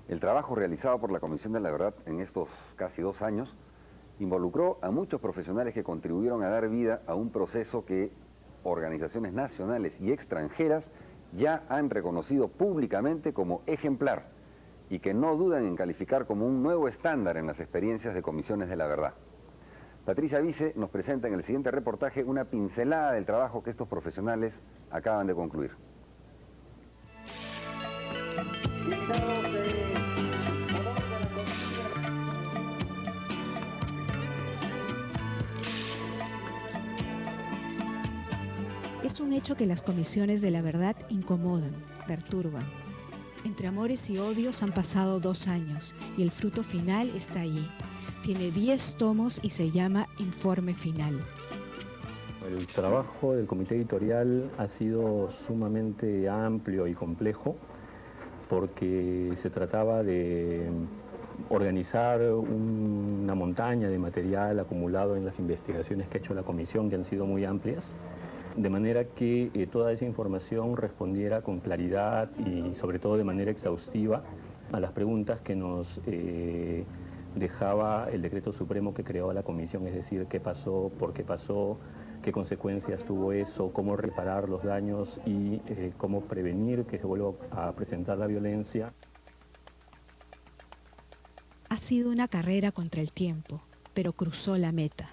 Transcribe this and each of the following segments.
El trabajo realizado por la Comisión de la Verdad en estos casi 2 años involucró a muchos profesionales que contribuyeron a dar vida a un proceso que organizaciones nacionales y extranjeras ya han reconocido públicamente como ejemplar y que no dudan en calificar como un nuevo estándar en las experiencias de comisiones de la verdad. Patricia Vice nos presenta en el siguiente reportaje una pincelada del trabajo que estos profesionales acaban de concluir. Es un hecho que las comisiones de la verdad incomodan, perturban. Entre amores y odios han pasado 2 años y el fruto final está allí. Tiene 10 tomos y se llama Informe Final. El trabajo del comité editorial ha sido sumamente amplio y complejo porque se trataba de organizar una montaña de material acumulado en las investigaciones que ha hecho la comisión, que han sido muy amplias, de manera que toda esa información respondiera con claridad y sobre todo de manera exhaustiva a las preguntas que nos dejaba el decreto supremo que creó la comisión, es decir, qué pasó, por qué pasó, qué consecuencias tuvo eso, cómo reparar los daños y cómo prevenir que se vuelva a presentar la violencia. Ha sido una carrera contra el tiempo, pero cruzó la meta.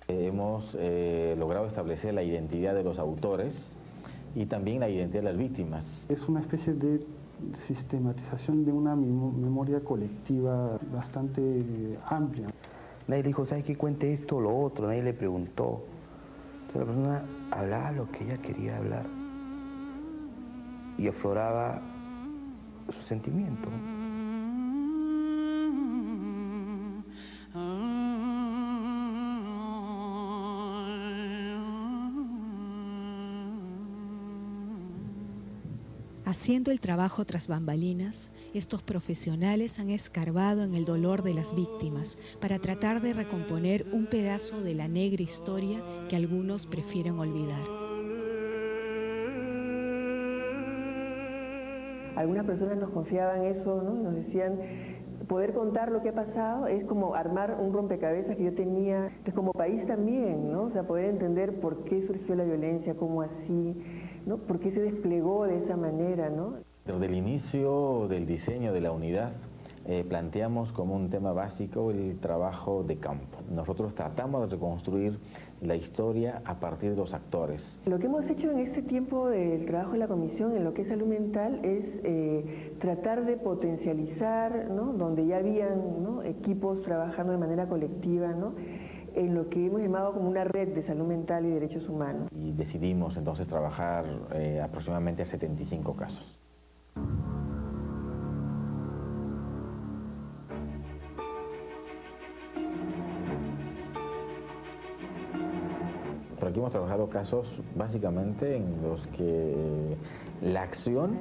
Hemos logrado establecer la identidad de los autores y también la identidad de las víctimas. Es una especie de sistematización de una memoria colectiva bastante amplia. Nadie le dijo, ¿sabes qué? Cuente esto o lo otro, nadie le preguntó. Entonces la persona hablaba lo que ella quería hablar y afloraba sus sentimientos. Haciendo el trabajo tras bambalinas, estos profesionales han escarbado en el dolor de las víctimas para tratar de recomponer un pedazo de la negra historia que algunos prefieren olvidar. Algunas personas nos confiaban eso, ¿no? Nos decían, poder contar lo que ha pasado es como armar un rompecabezas que yo tenía, que como país también, ¿no? O sea, poder entender por qué surgió la violencia, cómo así, ¿no? ¿Por qué se desplegó de esa manera, ¿no? Desde el inicio del diseño de la unidad, planteamos como un tema básico el trabajo de campo. Nosotros tratamos de reconstruir la historia a partir de los actores. Lo que hemos hecho en este tiempo del trabajo de la comisión en lo que es salud mental es tratar de potencializar, ¿no? Donde ya habían, ¿no? equipos trabajando de manera colectiva, ¿no? En lo que hemos llamado como una red de salud mental y derechos humanos. Y decidimos entonces trabajar aproximadamente a 75 casos. Por aquí hemos trabajado casos básicamente en los que la acción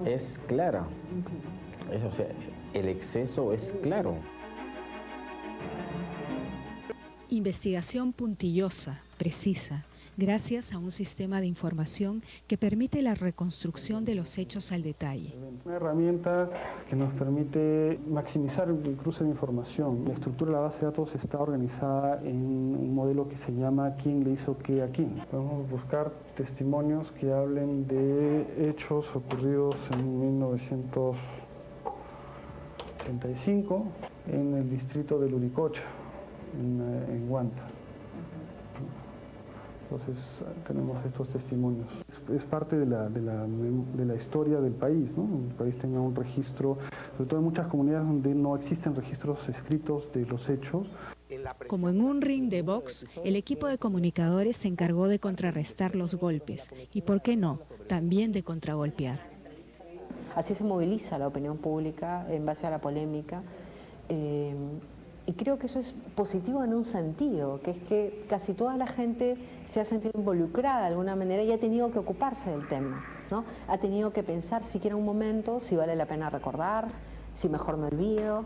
es clara, o sea, el exceso es claro. Investigación puntillosa, precisa, gracias a un sistema de información que permite la reconstrucción de los hechos al detalle. Una herramienta que nos permite maximizar el cruce de información. La estructura de la base de datos está organizada en un modelo que se llama ¿quién le hizo qué a quién? Podemos buscar testimonios que hablen de hechos ocurridos en 1975 en el distrito de Luricocha, en Huanta. Entonces tenemos estos testimonios. Es parte de la historia del país, ¿no? El país tenga un registro, sobre todo en muchas comunidades donde no existen registros escritos de los hechos. Como en un ring de box, el equipo de comunicadores se encargó de contrarrestar los golpes y, ¿por qué no?, también de contragolpear. Así se moviliza la opinión pública en base a la polémica. Y creo que eso es positivo en un sentido, que es que casi toda la gente se ha sentido involucrada de alguna manera y ha tenido que ocuparse del tema, ¿no? Ha tenido que pensar siquiera un momento si vale la pena recordar, si mejor me olvido.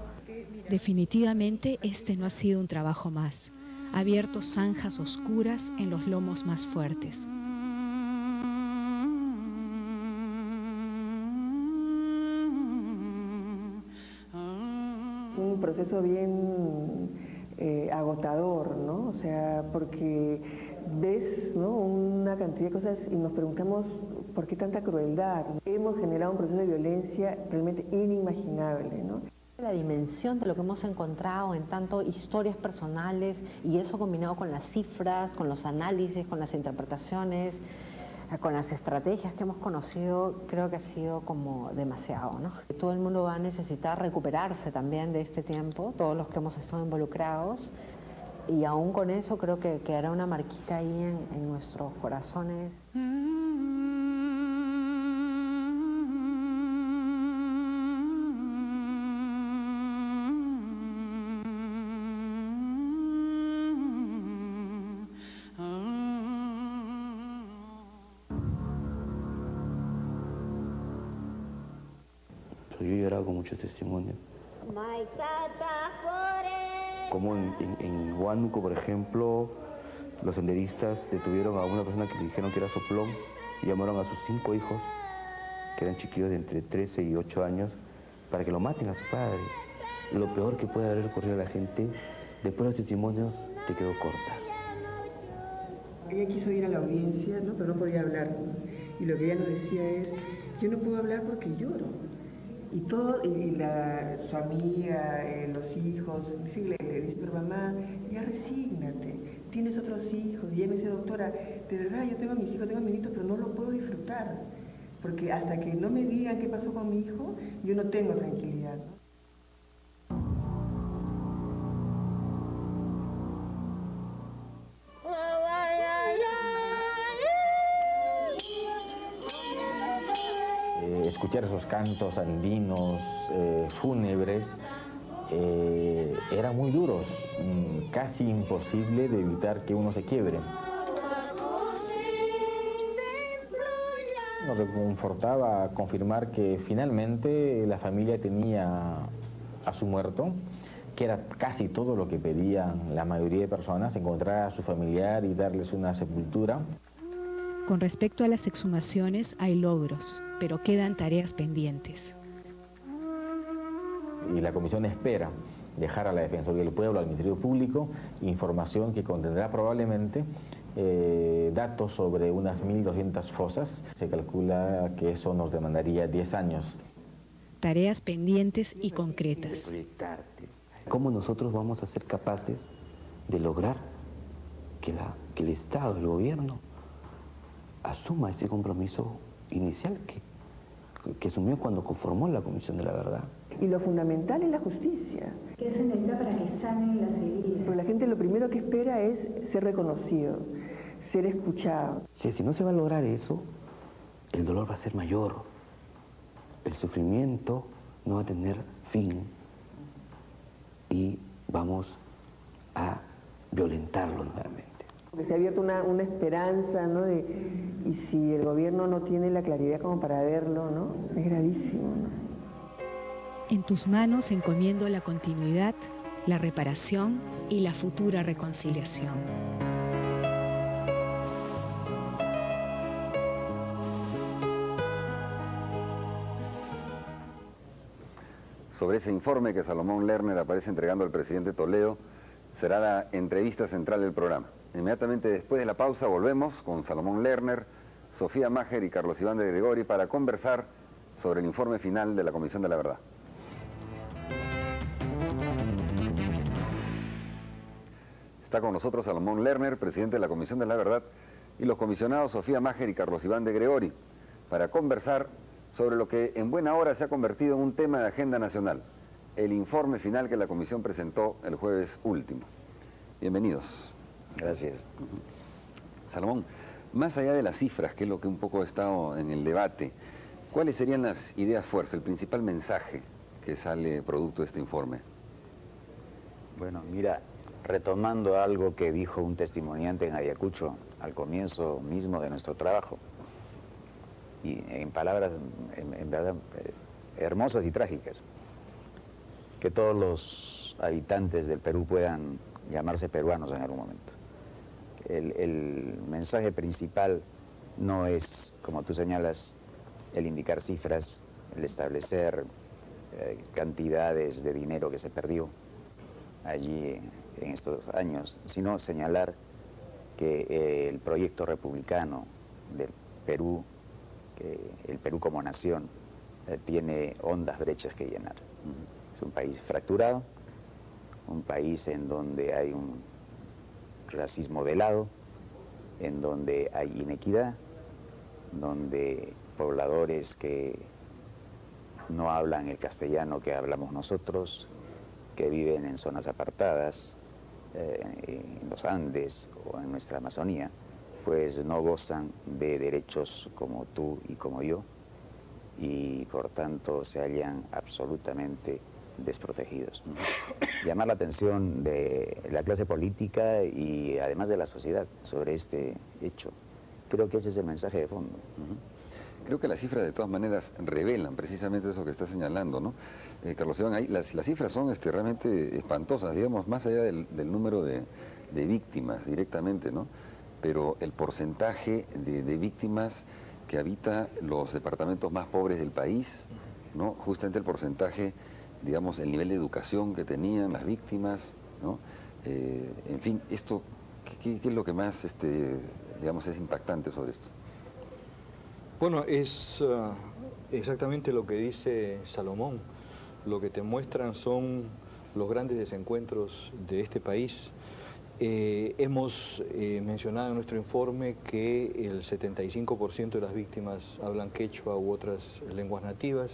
Definitivamente este no ha sido un trabajo más. Ha abierto zanjas oscuras en los lomos más fuertes. proceso bien agotador, ¿no? O sea, porque ves, ¿no?, una cantidad de cosas y nos preguntamos por qué tanta crueldad. Hemos generado un proceso de violencia realmente inimaginable, ¿no? La dimensión de lo que hemos encontrado en tanto historias personales y eso combinado con las cifras, con los análisis, con las interpretaciones, con las estrategias que hemos conocido, creo que ha sido como demasiado, ¿no? Todo el mundo va a necesitar recuperarse también de este tiempo, todos los que hemos estado involucrados, y aún con eso creo que quedará una marquita ahí en nuestros corazones. Yo he llorado con muchos testimonios. Como en Huánuco, por ejemplo, los senderistas detuvieron a una persona que le dijeron que era soplón y llamaron a sus 5 hijos, que eran chiquillos de entre 13 y 8 años, para que lo maten a su padre. Lo peor que puede haber ocurrido a la gente, después de los testimonios, te quedó corta. Ella quiso ir a la audiencia, ¿no?, pero no podía hablar. Y lo que ella nos decía es, yo no puedo hablar porque lloro. Y todo, su amiga, los hijos, le dice, pero mamá, ya resígnate, tienes otros hijos. Y ella me dice, doctora, de verdad, yo tengo a mis hijos, tengo a mis nietos, pero no lo puedo disfrutar. Porque hasta que no me digan qué pasó con mi hijo, yo no tengo tranquilidad, ¿no? Escuchar esos cantos andinos, fúnebres, eran muy duros, casi imposible de evitar que uno se quiebre. Nos reconfortaba confirmar que finalmente la familia tenía a su muerto, que era casi todo lo que pedían la mayoría de personas, encontrar a su familiar y darles una sepultura. Con respecto a las exhumaciones hay logros, pero quedan tareas pendientes. Y la comisión espera dejar a la Defensoría del Pueblo, al Ministerio Público, información que contendrá probablemente datos sobre unas 1.200 fosas. Se calcula que eso nos demandaría 10 años. Tareas pendientes y concretas. ¿Cómo nosotros vamos a ser capaces de lograr que el Estado, el gobierno, asuma ese compromiso inicial que asumió cuando conformó la Comisión de la Verdad? Y lo fundamental es la justicia. ¿Qué se necesita para que sanen las heridas? Porque la gente lo primero que espera es ser reconocido, ser escuchado. Si no se va a lograr eso, el dolor va a ser mayor, el sufrimiento no va a tener fin y vamos a violentarlo nuevamente. Porque se ha abierto una esperanza, ¿no?, y si el gobierno no tiene la claridad como para verlo, ¿no?, es gravísimo, ¿no? En tus manos encomiendo la continuidad, la reparación y la futura reconciliación. Sobre ese informe que Salomón Lerner aparece entregando al presidente Toledo, será la entrevista central del programa. Inmediatamente después de la pausa volvemos con Salomón Lerner, Sofía Maher y Carlos Iván de Gregori para conversar sobre el informe final de la Comisión de la Verdad. Está con nosotros Salomón Lerner, presidente de la Comisión de la Verdad, y los comisionados Sofía Maher y Carlos Iván de Gregori, para conversar sobre lo que en buena hora se ha convertido en un tema de agenda nacional, el informe final que la Comisión presentó el jueves último. Bienvenidos. Gracias. Salomón, más allá de las cifras, que es lo que un poco ha estado en el debate, ¿cuáles serían las ideas fuerza, el principal mensaje que sale producto de este informe? Bueno, mira, retomando algo que dijo un testimoniante en Ayacucho al comienzo mismo de nuestro trabajo, y en palabras en verdad hermosas y trágicas, que todos los habitantes del Perú puedan llamarse peruanos en algún momento. El mensaje principal no es, como tú señalas, el indicar cifras, el establecer cantidades de dinero que se perdió allí en estos años, sino señalar que el proyecto republicano del Perú, que el Perú como nación, tiene hondas brechas que llenar. Es un país fracturado, un país en donde hay un racismo velado, en donde hay inequidad, donde pobladores que no hablan el castellano que hablamos nosotros, que viven en zonas apartadas, en los Andes o en nuestra Amazonía, pues no gozan de derechos como tú y como yo, y por tanto se hallan absolutamente desprotegidos. Llamar la atención de la clase política y además de la sociedad sobre este hecho. Creo que ese es el mensaje de fondo. Creo que las cifras de todas maneras revelan precisamente eso que está señalando, ¿no? Carlos Iván, ahí las cifras son realmente espantosas, digamos, más allá del número de víctimas directamente, ¿no? Pero el porcentaje de víctimas que habita los departamentos más pobres del país, ¿no? Justamente el porcentaje, digamos, el nivel de educación que tenían las víctimas, ¿no? En fin, esto, ¿qué es lo que más, digamos, es impactante sobre esto? Bueno, es exactamente lo que dice Salomón. Lo que te muestran son los grandes desencuentros de este país. Hemos mencionado en nuestro informe que el 75% de las víctimas hablan quechua u otras lenguas nativas,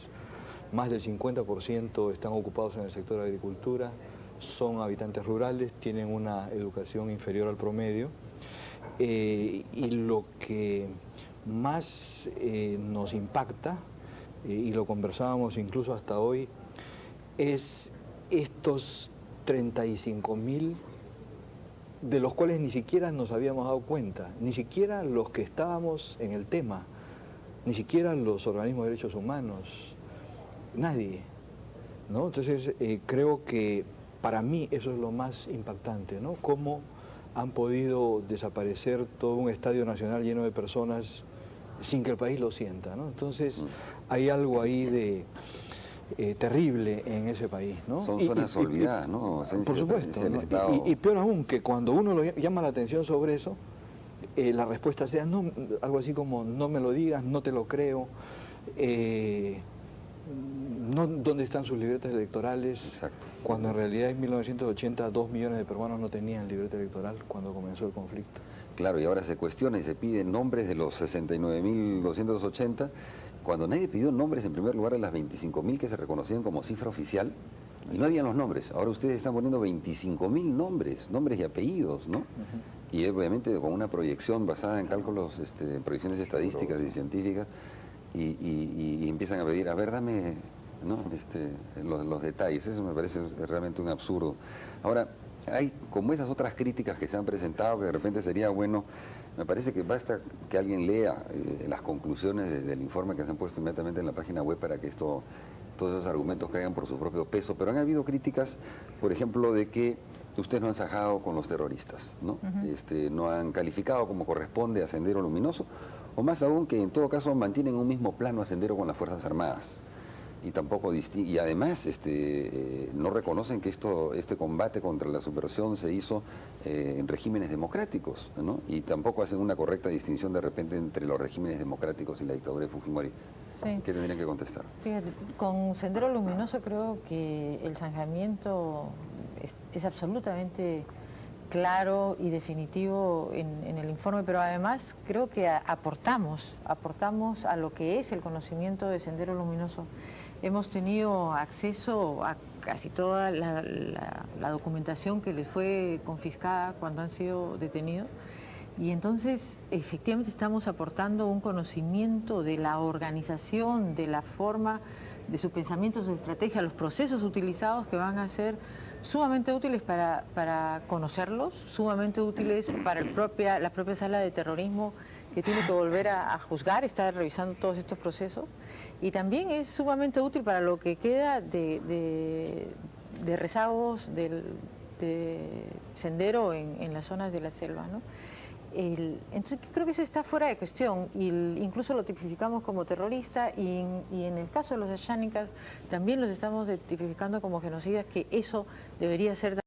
más del 50% están ocupados en el sector de agricultura, son habitantes rurales, tienen una educación inferior al promedio, y lo que más nos impacta, y lo conversábamos incluso hasta hoy, es estos 35.000 de los cuales ni siquiera nos habíamos dado cuenta, ni siquiera los que estábamos en el tema, ni siquiera los organismos de derechos humanos, nadie, ¿no? Entonces creo que para mí eso es lo más impactante, ¿no? Cómo han podido desaparecer todo un estadio nacional lleno de personas sin que el país lo sienta, ¿no? Entonces hay algo ahí de terrible en ese país, ¿no? Son zonas olvidadas, ¿no? Por supuesto, ¿no? Y peor aún, que cuando uno lo llama la atención sobre eso, la respuesta sea no, algo así como no me lo digas, no te lo creo, no, ¿dónde están sus libretas electorales? Exacto. Cuando en realidad en 1980 2 millones de peruanos no tenían libreta electoral cuando comenzó el conflicto. Claro, y ahora se cuestiona y se piden nombres de los 69.280, cuando nadie pidió nombres en primer lugar de las 25.000 que se reconocían como cifra oficial, y no habían los nombres. Ahora ustedes están poniendo 25.000 nombres y apellidos, ¿no? Y obviamente con una proyección basada en cálculos, proyecciones estadísticas y científicas, y empiezan a pedir, a ver, dame, ¿no? los detalles. Eso me parece realmente un absurdo. Ahora, hay como esas otras críticas que se han presentado, que de repente sería bueno, me parece que basta que alguien lea las conclusiones del informe que se han puesto inmediatamente en la página web para que todos esos argumentos caigan por su propio peso. Pero han habido críticas, por ejemplo, de que ustedes no han sajado con los terroristas, ¿no? No han calificado como corresponde a Sendero Luminoso, o más aún que en todo caso mantienen un mismo plano a Sendero con las Fuerzas Armadas. Y tampoco y además no reconocen que este combate contra la subversión se hizo en regímenes democráticos, ¿no? Y tampoco hacen una correcta distinción de repente entre los regímenes democráticos y la dictadura de Fujimori. Sí. ¿Qué tendrían que contestar? Fíjate, con Sendero Luminoso creo que el zanjamiento es absolutamente claro y definitivo en el informe, pero además creo que aportamos a lo que es el conocimiento de Sendero Luminoso. Hemos tenido acceso a casi toda la documentación que les fue confiscada cuando han sido detenidos, y entonces efectivamente estamos aportando un conocimiento de la organización, de la forma, de sus pensamientos, de estrategia, los procesos utilizados, que van a ser sumamente útiles para conocerlos, sumamente útiles para la propia sala de terrorismo, que tiene que volver a juzgar, está revisando todos estos procesos. Y también es sumamente útil para lo que queda de rezagos de Sendero en las zonas de la selva, ¿no? Entonces creo que eso está fuera de cuestión, y incluso lo tipificamos como terrorista, y en el caso de los yánicas también los estamos tipificando como genocidas, que eso debería ser